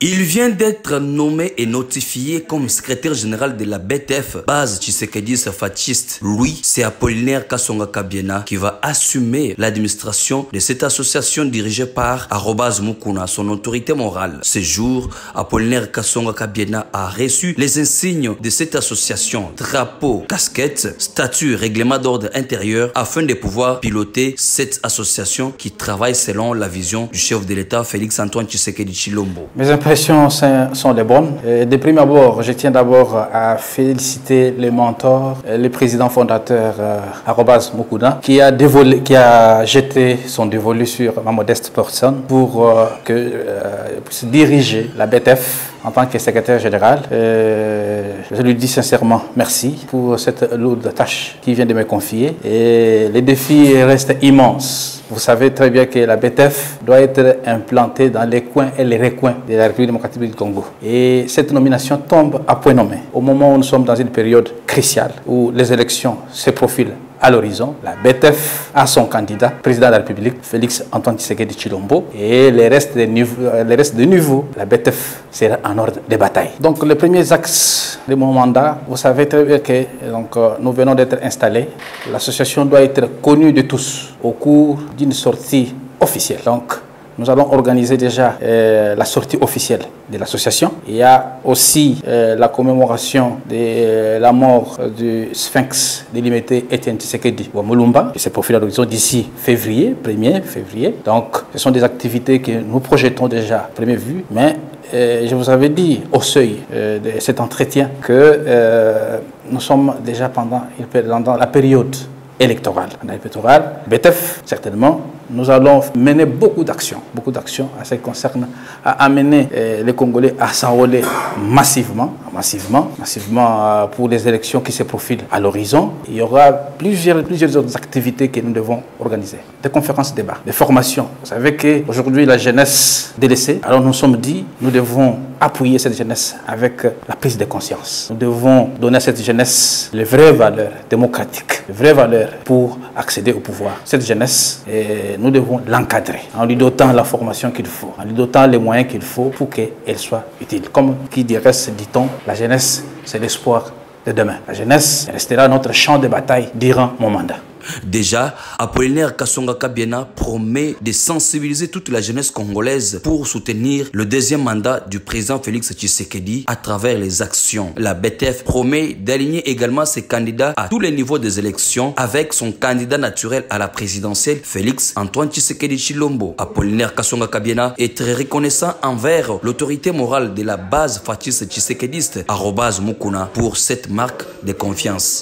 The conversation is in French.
Il vient d'être nommé et notifié comme secrétaire général de la BTF, base Tshisekedi Fatiste. Lui, c'est Apollinaire Kasonga Kabiena qui va assumer l'administration de cette association dirigée par @Mukuna, son autorité morale. Ce jour, Apollinaire Kasonga Kabiena a reçu les insignes de cette association, drapeau, casquette, statut, règlement d'ordre intérieur, afin de pouvoir piloter cette association qui travaille selon la vision du chef de l'État, Félix Antoine Tshisekedi Tshilombo. Mes impressions sont les bonnes. De prime abord, je tiens d'abord à féliciter le mentor, le président fondateur @Mukuna, qui a jeté son dévolu sur ma modeste personne pour puisse diriger la BTF en tant que secrétaire général. Je lui dis sincèrement merci pour cette lourde tâche qu'il vient de me confier. Et les défis restent immenses. Vous savez très bien que la BTF doit être implantée dans les coins et les recoins de la République démocratique du Congo. Et cette nomination tombe à point nommé. Au moment où nous sommes dans une période cruciale, où les élections se profilent à l'horizon, la BTF a son candidat, président de la République, Félix Antoine Tshisekedi Tshilombo, et les restes de niveau, la BTF sera en ordre de bataille. Donc les premiers axes de mon mandat, vous savez très bien que nous venons d'être installés. L'association doit être connue de tous au cours d'une sortie officielle. Donc nous allons organiser déjà la sortie officielle de l'association. Il y a aussi la commémoration de la mort du Sphinx délimité Etienne Tshisekedi Wamulumba, qui se profile à l'horizon d'ici février, 1er février. Donc ce sont des activités que nous projetons déjà à première vue, mais je vous avais dit au seuil de cet entretien que nous sommes déjà pendant la période électorale. BTF, certainement, nous allons mener beaucoup d'actions à ce qui concerne à amener les Congolais à s'enrôler massivement pour les élections qui se profilent à l'horizon. Il y aura plusieurs autres activités que nous devons organiser. Des conférences, débats, des formations. Vous savez qu'aujourd'hui, la jeunesse délaissée, alors nous sommes dit, nous devons appuyer cette jeunesse avec la prise de conscience. Nous devons donner à cette jeunesse les vraies valeurs démocratiques, les vraies valeurs pour accéder au pouvoir. Cette jeunesse, nous devons l'encadrer en lui dotant la formation qu'il faut, en lui dotant les moyens qu'il faut pour qu'elle soit utile. Comme qui dirait, dit-on, la jeunesse, c'est l'espoir de demain. La jeunesse restera notre champ de bataille durant mon mandat. Déjà, Apollinaire Kasonga Kabiena promet de sensibiliser toute la jeunesse congolaise pour soutenir le deuxième mandat du président Félix Tshisekedi à travers les actions. La BTF promet d'aligner également ses candidats à tous les niveaux des élections avec son candidat naturel à la présidentielle, Félix Antoine Tshisekedi Tshilombo. Apollinaire Kasonga Kabiena est très reconnaissant envers l'autorité morale de la base fasciste tshisekidiste @Mukuna pour cette marque de confiance.